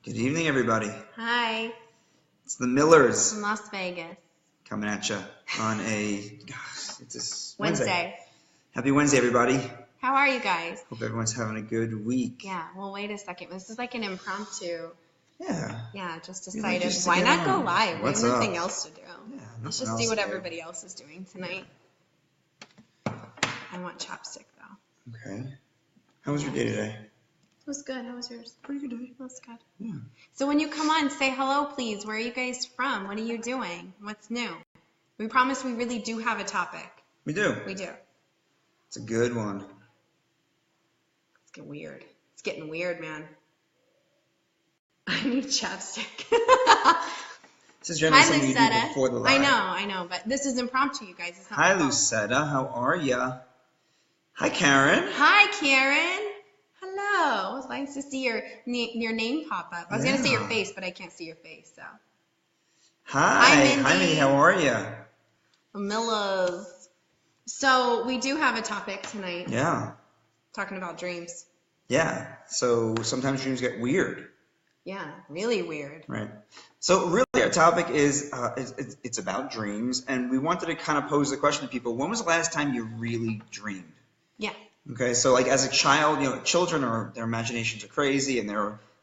Good evening, everybody. Hi. It's the Millers From Las Vegas. coming at you on it's Wednesday. Happy Wednesday, everybody. How are you guys? Hope everyone's having a good week. Yeah, well, wait a second. This is like an impromptu. Yeah, Just We like decided, just to why get not go on. live? What's we have up? nothing else to do. Yeah, Let's nothing just else do what to do. everybody else is doing tonight. I want chapstick, though. Okay. How was your day today? It was good. How was yours? Pretty good day. It was good. Yeah. So when you come on, say hello, please. Where are you guys from? What are you doing? What's new? We promise we really do have a topic. We do. We do. It's a good one. It's getting weird. It's getting weird, man. I need chapstick. This is generally Hi, something you do Lucetta. before the live. I know, but this is impromptu, you guys. It's not Hi, my fault. Lucetta. How are ya? Hi, Karen. Hi, Karen. Hello. It's nice to see your name pop up. I was going to see your Yeah. face, but I can't see your face, so. Hi. Hi, Mindy. Hi, Mindy. How are ya? Millas. So we do have a topic tonight, Yeah. talking about dreams. Yeah. So sometimes dreams get weird. Yeah, really weird. Right. So really our topic is it's about dreams, and we wanted to kind of pose the question to people, when was the last time you really dreamed? Yeah. Okay, so like as a child, children their imaginations are crazy, and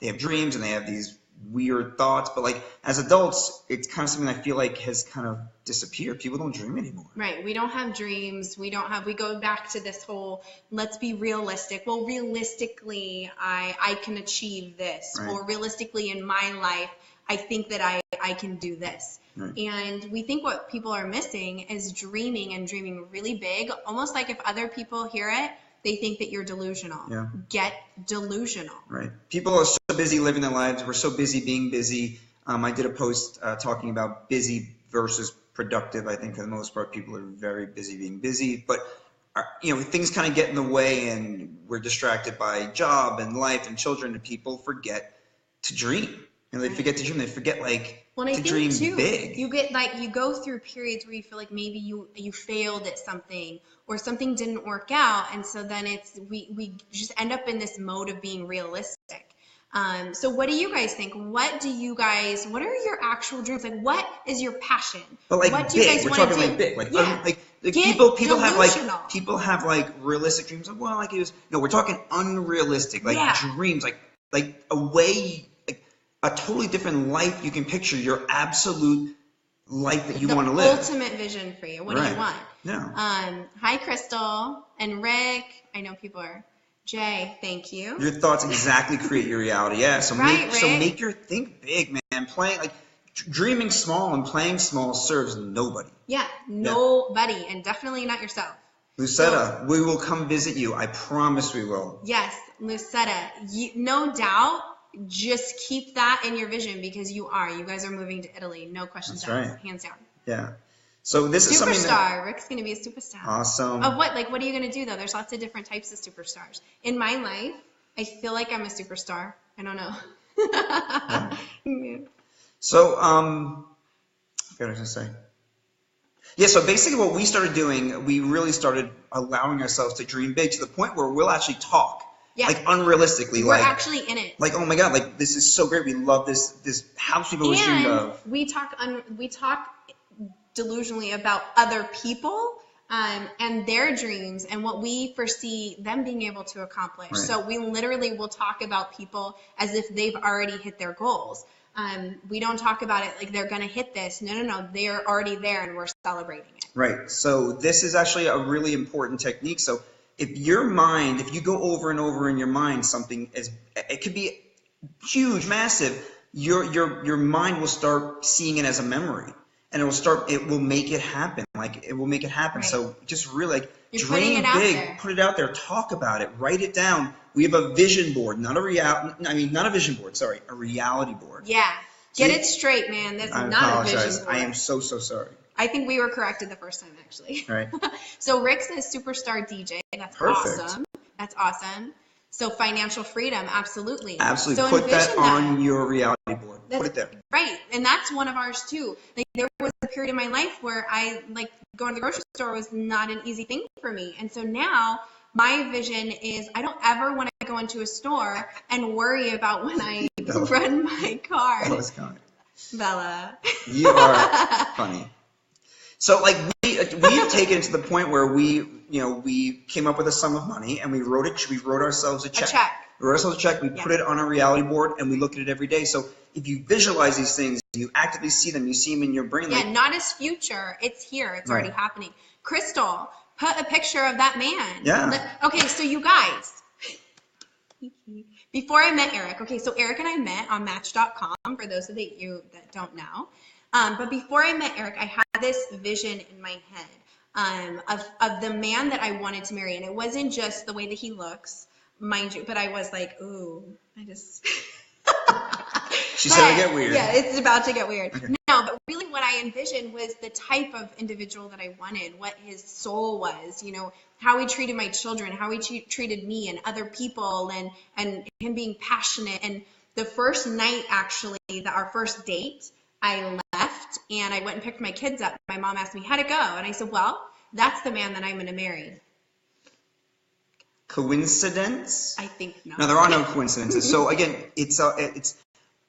they have dreams and they have these weird thoughts, but like as adults, it's kind of something I feel like has kind of disappeared. People don't dream anymore. Right. We don't have dreams. We go back to this whole, let's be realistic. Well, realistically, I can achieve this. Right. Or realistically in my life, I think that I can do this. Right. And we think what people are missing is dreaming, and dreaming really big, almost like if other people hear it, they think that you're delusional. Yeah. Get delusional. Right. People are so busy living their lives. We're so busy being busy. I did a post talking about busy versus productive. I think for the most part, people are very busy being busy, but things kind of get in the way, and we're distracted by job and life and children, and people forget to dream. They forget to dream. They forget Well, and I to think dream too, big. you get you go through periods where you feel like maybe you failed at something, or something didn't work out, and so then we just end up in this mode of being realistic. So what do you guys think? What are your actual dreams? Like, what is your passion? But like what do big, you guys we're want to talking do? like big, like Yeah. like Get people have like realistic dreams. Like, well, like we're talking unrealistic, like Yeah. dreams, like a way, like a totally different life you can picture, your absolute life that you want to The live. ultimate vision for you. What do Right. you want? Yeah. Hi, Crystal and Rick. I know people are. Jay, thank you. Your thoughts exactly create your reality. Yeah. So Right, make your think big, man. Playing like dreaming small and playing small serves nobody. Yeah, nobody, and definitely not yourself. Lucetta, we will come visit you. I promise we will. Yes, Lucetta, no doubt. Just keep that in your vision, because you guys are moving to Italy. No questions That's asked. right. Hands down. Yeah. So this is something that Superstar. Rick's going to be a superstar. awesome. Of what? Like, what are you going to do, though? There's lots of different types of superstars. In my life, I feel like I'm a superstar. I don't know. Yeah. So, what was I going to say? Yeah, so basically what we started doing, we really started allowing ourselves to dream big to the point where we'll actually talk. Yeah. Like unrealistically. We're like actually in it. Like, oh my God, like this is so great. We love this house we've always dreamed of. We talk delusionally about other people and their dreams and what we foresee them being able to accomplish. Right. So we literally will talk about people as if they've already hit their goals. We don't talk about it like they're going to hit this. No. They're already there, and we're celebrating it. Right. So this is actually a really important technique. So if you go over and over in your mind something, it could be huge, massive, your mind will start seeing it as a memory, and it will make it happen. Like it will make it happen. Right. So just really You're putting dream it out big, there. put it out there, talk about it, write it down. We have a vision board, not a vision board, sorry, a reality board. Yeah. Get See? it straight, man. That's I not apologize. a vision board. I am so sorry. I think we were corrected the first time, actually. Right. So Rick says superstar DJ. That's Perfect. awesome. That's awesome. So financial freedom, absolutely. Absolutely. So Put that envision on your reality board. Put it there. Right. And that's one of ours too. Like, there was a period in my life where going to the grocery store was not an easy thing for me. And so now my vision is I don't ever want to go into a store and worry about when I run my car. That was kind. Bella. You are funny. So like we've taken it to the point where we came up with a sum of money and we wrote ourselves a check. We wrote ourselves a check, we put it on a reality board and we look at it every day. So if you visualize these things, you actively see them, you see them in your brain. Yeah, not as future, it's here, it's already happening. Crystal, put a picture of that man. Yeah. Okay, so you guys, before I met Eric, so Eric and I met on Match.com, for those of you that don't know. But before I met Eric, I had this vision in my head of the man that I wanted to marry. And it wasn't just the way that he looks, mind you, but I was like, ooh, I just... She said it'd get weird. Yeah, it's about to get weird. Okay. No, but really what I envisioned was the type of individual that I wanted, what his soul was, how he treated my children, how he treated me and other people, and him being passionate. And the first night, actually, our first date, I left and I went and picked my kids up. My mom asked me, how'd it go? And I said, well, that's the man that I'm going to marry. Coincidence? I think not. No, there are no coincidences. So again,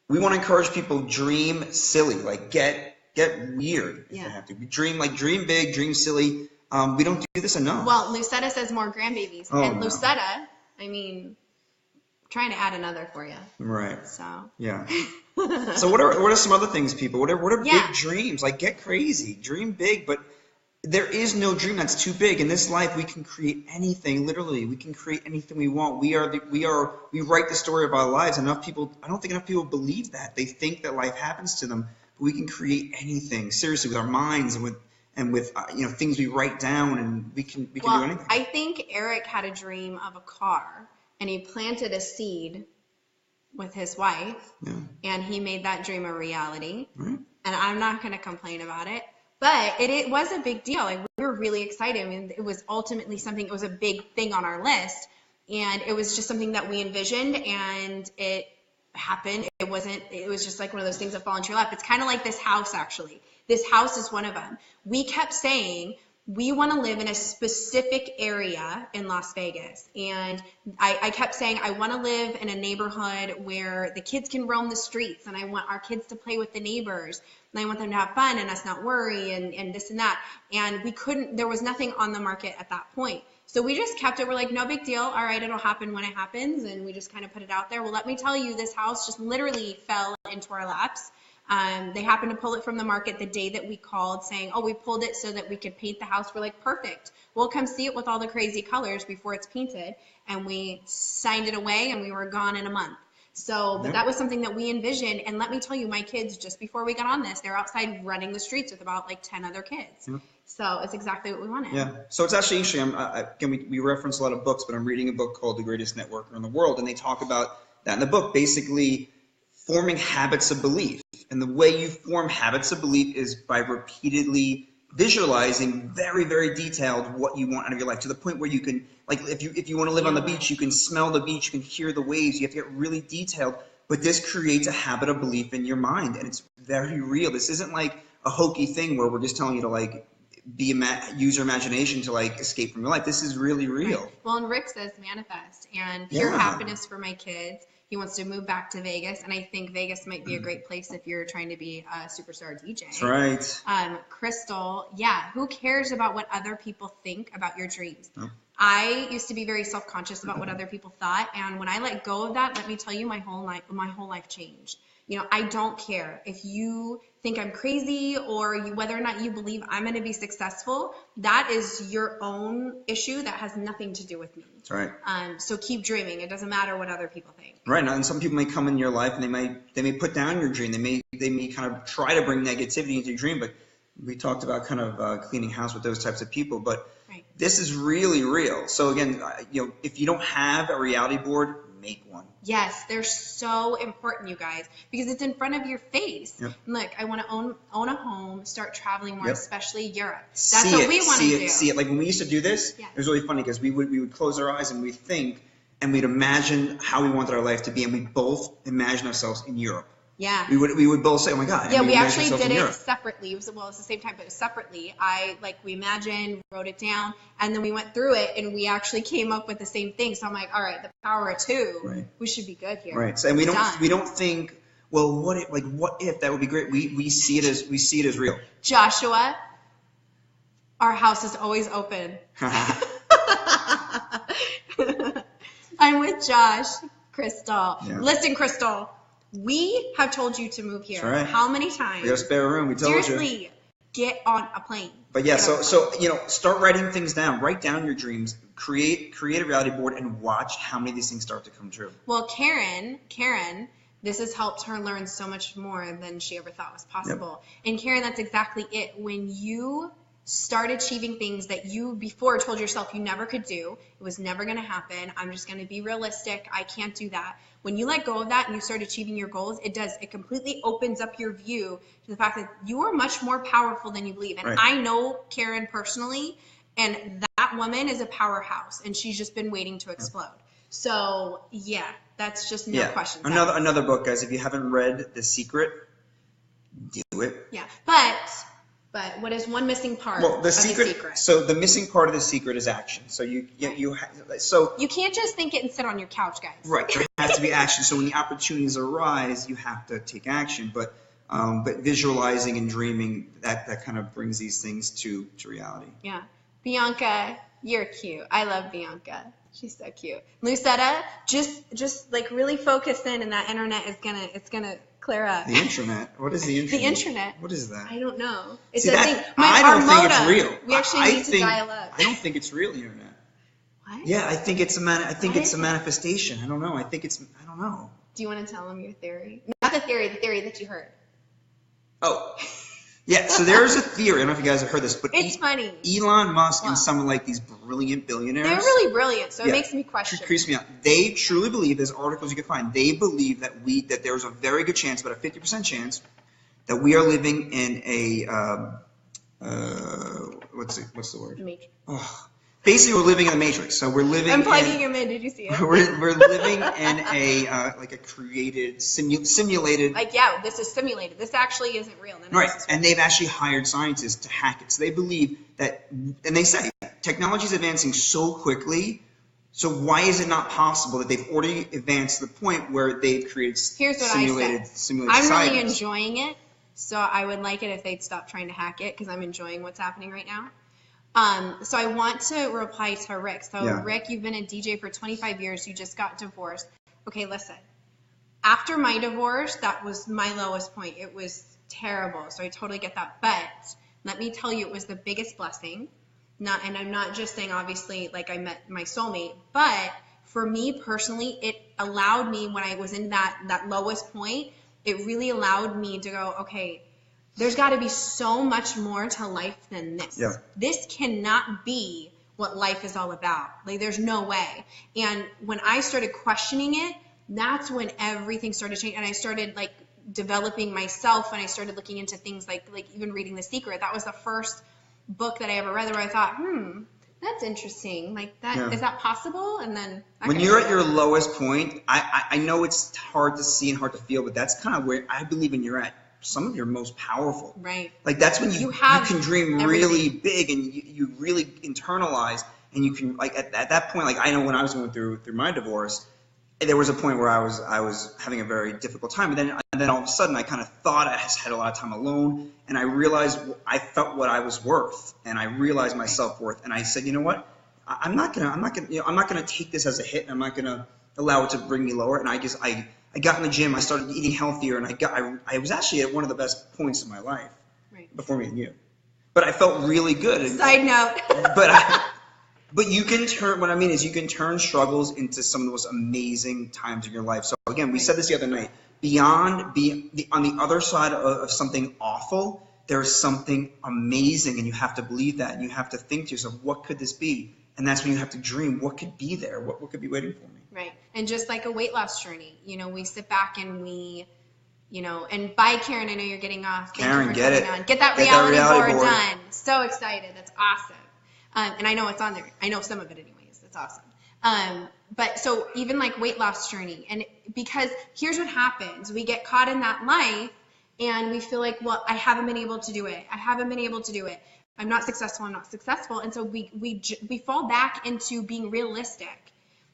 we want to encourage people, dream silly, like get weird if you have to. Dream big, dream silly. We don't do this enough. Well, Lucetta says more grandbabies. Oh, and no. Lucetta, I mean, trying to add another for you. Right. So. Yeah. So what are some other things, people? What are big dreams? Like, get crazy, dream big, but there is no dream that's too big. In this life, we can create anything. Literally, we can create anything we want. We write the story of our lives. I don't think enough people believe that. They think that life happens to them, but we can create anything. Seriously, with our minds and with things we write down, and we can do anything. I think Eric had a dream of a car, and he planted a seed with his wife, and he made that dream a reality. Right. And I'm not going to complain about it. But it was a big deal. Like, we were really excited. I mean, it was ultimately something, it was a big thing on our list. And it was just something that we envisioned, and it happened. It was just like one of those things that fall into your lap. It's kind of like this house, actually. This house is one of them. We kept saying, we want to live in a specific area in Las Vegas. And I kept saying, I want to live in a neighborhood where the kids can roam the streets, and I want our kids to play with the neighbors, and I want them to have fun and us not worry and this and that. And there was nothing on the market at that point. So we just kept it. We're like, no big deal. All right, it'll happen when it happens. And we just kind of put it out there. Well, let me tell you, this house just literally fell into our laps. They happened to pull it from the market the day that we called, saying, oh, we pulled it so that we could paint the house. We're like, perfect. We'll come see it with all the crazy colors before it's painted. And we signed it away, and we were gone in a month. So, but that was something that we envisioned. And let me tell you, my kids, just before we got on this, they're outside running the streets with about like 10 other kids. Yeah. So it's exactly what we wanted. Yeah. So it's actually interesting. Again, we reference a lot of books, but I'm reading a book called The Greatest Networker in the World. And they talk about that in the book, basically forming habits of belief. And the way you form habits of belief is by repeatedly visualizing very, very detailed what you want out of your life, to the point where you can, like, if you want to live on the beach, you can smell the beach, you can hear the waves, you have to get really detailed. But this creates a habit of belief in your mind, and it's very real. This isn't like a hokey thing where we're just telling you to like use your imagination to like escape from your life. This is really real. Right. Well, and Rick says manifest, and pure happiness for my kids. He wants to move back to Vegas, and I think Vegas might be a great place if you're trying to be a superstar DJ. That's right. Crystal, who cares about what other people think about your dreams? Oh. I used to be very self-conscious about what other people thought, and when I let go of that, let me tell you, my whole life changed. I don't care if you think I'm crazy or whether or not you believe I'm going to be successful. That is your own issue. That has nothing to do with me. That's right. So keep dreaming. It doesn't matter what other people think. Right. And some people may come in your life and they may put down your dream. They may kind of try to bring negativity into your dream. But we talked about kind of cleaning house with those types of people. But this is really real. So again, if you don't have a reality board, make one. Yes, they're so important, you guys, because it's in front of your face. Yep. Look, I want to own a home, start traveling more, especially Europe. That's what we want to do. See it. Like when we used to do this, it was really funny because we would close our eyes and we'd think and we'd imagine how we wanted our life to be, and we both imagine ourselves in Europe. Yeah. We would both say, oh my God. Yeah, and we imagine actually ourselves in did it Europe. separately. It was, well, it's the same time, but it was separately. We imagined, wrote it down, and then we went through it, and we actually came up with the same thing. So I'm like, all right, the power of two, Right. we should be good here. Right. So, and we Done. don't think, well, what if that would be great? We see it as real. Joshua, our house is always open. I'm with Josh, Crystal. Yeah. Listen, Crystal, we have told you to move here. That's right. How many times? We got a spare room. We told you. Seriously, get on a plane. But yeah, Get on a so plane. start writing things down. Write down your dreams. Create a reality board and watch how many of these things start to come true. Well, Karen, this has helped her learn so much more than she ever thought was possible. Yep. And Karen, that's exactly it. When you start achieving things that you before told yourself you never could do, it was never going to happen, I'm just going to be realistic, I can't do that. When you let go of that and you start achieving your goals, it completely opens up your view to the fact that you are much more powerful than you believe. And right. I know Karen personally, and that woman is a powerhouse, and she's just been waiting to explode. So yeah, that's just no questions. Another book, guys. If you haven't read The Secret, do it. Yeah, but what is one missing part? Well, The Secret. So the missing part of The Secret is action. So you can't just think it and sit on your couch, guys. Right. There has to be action. So when the opportunities arise, you have to take action. But visualizing and dreaming, that kind of brings these things to reality. Yeah. Bianca, you're cute. I love Bianca. She's so cute. Lucetta, just like really focus in, and that internet is gonna clear up. The intranet? What is the intranet? The intranet. What is that? I don't know. It's See, a thing. I don't think it's real. We actually need to dial up. I don't think it's real, the internet. What? Yeah, I think it's a manifestation. I don't know. I don't know. Do you want to tell them your theory? Not the theory that you heard. Oh. Yeah, so there's a theory. I don't know if you guys have heard this, but it's funny. Elon Musk and some of like these brilliant billionaires. They're really brilliant, so it makes me question. It creeps me out. They truly believe, there's articles you can find, they believe that there's a very good chance, about a 50% chance, that we are living in a what's the word? Matrix. Oh. Basically, we're living in the Matrix. So we're living. I'm plugging him in. Did you see it? We're living in a like a created simulated. Like this is simulated. This actually isn't real. Right, and they've actually hired scientists to hack it. So they believe that, and they say technology is advancing so quickly. So why is it not possible that they've already advanced to the point where they've created simulated I'm really enjoying it. So I would like it if they'd stop trying to hack it, because I'm enjoying what's happening right now. So I want to reply to Rick. So Rick, you've been a DJ for 25 years. You just got divorced. Okay, listen. After my divorce, that was my lowest point. It was terrible. So I totally get that. But let me tell you, it was the biggest blessing. And I'm not just saying, obviously, like I met my soulmate, but for me personally, it allowed me, when I was in that lowest point, it really allowed me to go, okay, there's got to be so much more to life than this. Yeah. This cannot be what life is all about. Like, there's no way. And when I started questioning it, that's when everything started changing. And I started like developing myself, and I started looking into things like even reading The Secret. That was the first book that I ever read where I thought, that's interesting. Like that, is that possible? And then when you're at your lowest point, I know it's hard to see and hard to feel, but that's kind of where I believe when you're at some of your most powerful. Right. Like that's when you can dream really big, and you really internalize, and you can like at that point, like I know when I was going through my divorce, there was a point where I was having a very difficult time, and then all of a sudden I kind of thought I had a lot of time alone, and I realized I felt what I was worth, and I realized my self-worth, and I said, you know what, I'm not gonna take this as a hit, and I'm not gonna allow it to bring me lower, and I got in the gym, I started eating healthier, and I was actually at one of the best points in my life before meeting you, but I felt really good. Side note. But you can turn, what I mean is you can turn struggles into some of the most amazing times of your life. So again, we said this the other night, on the other side of something awful, there's something amazing, and you have to believe that, and you have to think to yourself, what could this be? And that's when you have to dream, what could be there? What could be waiting for me? Right. And just like a weight loss journey, we sit back and we, and bye, Karen, I know you're getting off. Karen, get it. Get that reality board done. So excited. That's awesome. And I know it's on there. I know some of it anyways. That's awesome. But so even like weight loss journey, and because here's what happens. We get caught in that life and we feel like, well, I haven't been able to do it. I haven't been able to do it. I'm not successful. I'm not successful. And so we fall back into being realistic.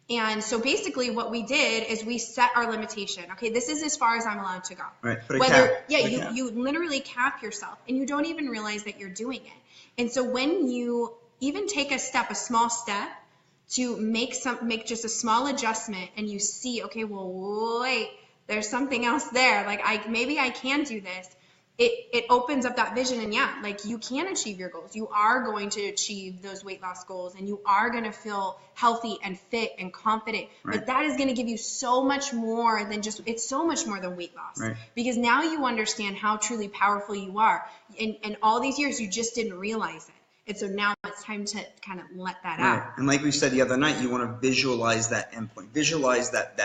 And so basically what we did is we set our limitation. Okay, this is as far as I'm allowed to go. Right. Put a cap. You literally cap yourself and you don't even realize that you're doing it. And so when you even take a small step to make just a small adjustment and you see, okay, well, wait, there's something else there. Like maybe I can do this. It opens up that vision, and yeah, like you can achieve your goals. You are going to achieve those weight loss goals and you are going to feel healthy and fit and confident. Right. But that is going to give you so much more than it's so much more than weight loss. Right. Because now you understand how truly powerful you are. And all these years you just didn't realize it. And so now it's time to kind of let that Right. out. And like we said the other night, you want to visualize that endpoint. Visualize that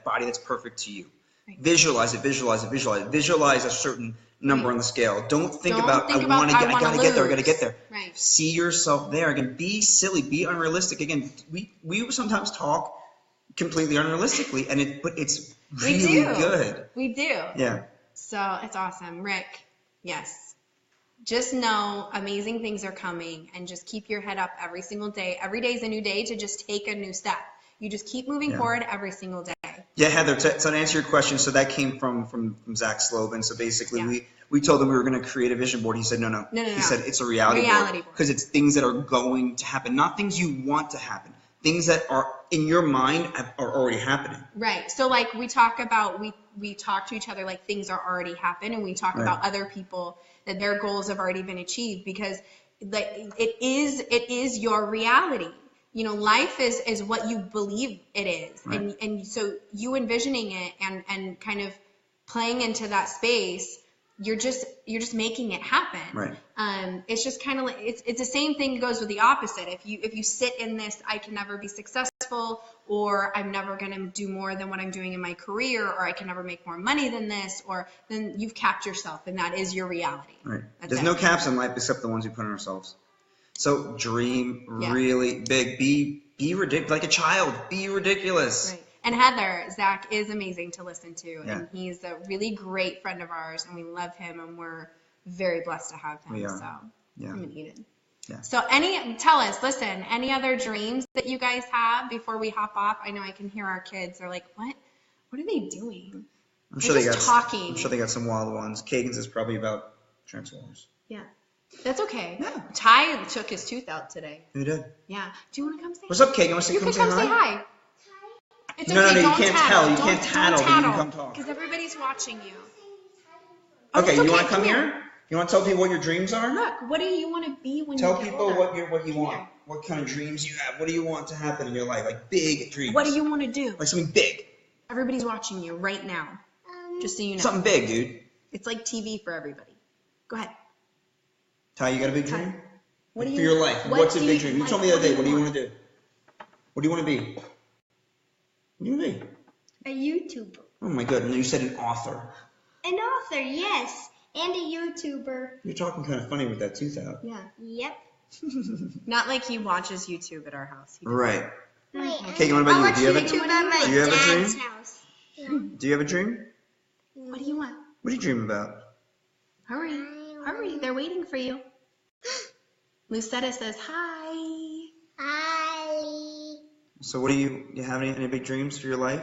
body that's perfect to you. Right. Visualize it. Visualize a certain number on the scale. Don't think about I gotta get there. Right. See yourself there. Again, be silly, be unrealistic. Again, we sometimes talk completely unrealistically, but it's really good. We do. Yeah. So it's awesome. Rick, yes. Just know amazing things are coming and just keep your head up every single day. Every day is a new day to just take a new step. You just keep moving forward every single day. Yeah, Heather, to answer your question, so that came from Zach Slobin. So basically, we told him we were going to create a vision board. He said, no. He said, it's a reality board. Because it's things that are going to happen, not things you want to happen. Things that are in your mind are already happening. Right. So like we talk about, we talk to each other like things are already happened, and we talk about other people that their goals have already been achieved, because it is your reality. You know, life is what you believe it is. Right. And so you envisioning it and kind of playing into that space, you're just making it happen. Right. It's just kind of like, it's the same thing goes with the opposite. If you sit in this, I can never be successful, or I'm never going to do more than what I'm doing in my career, or I can never make more money than this, or then you've capped yourself, and that is your reality. Right. There's no caps in life except the ones we put on ourselves. So dream really big. Be ridiculous, like a child. Be ridiculous. Right. And Heather, Zach is amazing to listen to, and he's a really great friend of ours, and we love him, and we're very blessed to have him. So I'm gonna eat it. Yeah. So tell us, listen, any other dreams that you guys have before we hop off? I know I can hear our kids. They're like, what are they doing? I'm sure they got some wild ones. Kagan's is probably about Transformers. Yeah. That's okay. Yeah. Ty took his tooth out today. Who did? Yeah. Do you want to come say What's up, Kagan? You can come say hi. It's no, okay. No, don't you can't tattle. tell. You can't tattle, but you can come talk. Because everybody's watching you. Okay, you want to come here? You want to tell people what your dreams are? Look, what do you want to be when tell you get people older? what you want. What kind of dreams you have. What do you want to happen in your life? Like big dreams. What do you want to do? Like something big. Everybody's watching you right now. Just so you know. Something big, dude. It's like TV for everybody. Go ahead. Ty, you got a big dream? What do you, for your life. What's a big dream? You told me the other day. What do you want to do? What do you want to be? What do you want to be? A YouTuber. Oh my God! And you said an author. An author, yes. And a YouTuber. You're talking kind of funny with that tooth out. Yeah. Yep. Not like he watches YouTube at our house. Right. Wait, Kagan, what about you? Do you have a YouTube at my dad's house. Do you have a dream? What do you want? What do you dream about? Hurry. Hurry. They're waiting for you. Lucetta says hi. Hi. So what do you have any big dreams for your life?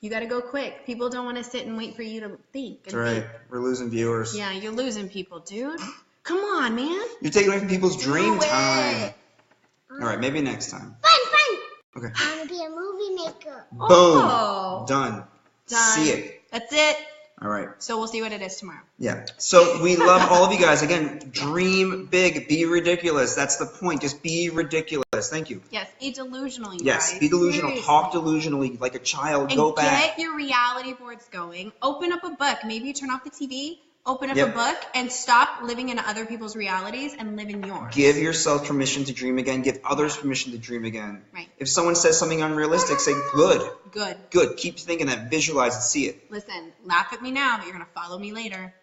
You got to go quick. People don't want to sit and wait for you to think. That's right. We're losing viewers. Yeah, you're losing people, dude. Come on, man. You're taking away from people's dream time. All right, maybe next time. Fun. Okay. I want to be a movie maker. Boom. Oh. Done. See it. That's it. All right. So we'll see what it is tomorrow. Yeah. So we love all of you guys. Again, dream big. Be ridiculous. That's the point. Just be ridiculous. Thank you. Yes. Be delusional, you Yes. guys. Be delusional. Seriously. Talk delusionally like a child. And go back. get your reality boards going. Open up a book. Maybe you turn off the TV. Open up a book and stop living in other people's realities and live in yours. Give yourself permission to dream again. Give others permission to dream again. Right. If someone says something unrealistic, say good. Good. Good. Keep thinking that. Visualize and see it. Listen, laugh at me now, but you're going to follow me later.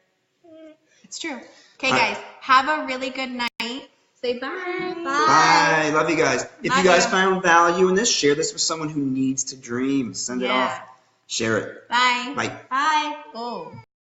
It's true. Okay, guys, have a really good night. Say bye. Bye. Love you guys. If Love you guys you. found value in this, share this with someone who needs to dream. Send it Yeah. off. Share it. Bye. Bye. Bye. Oh.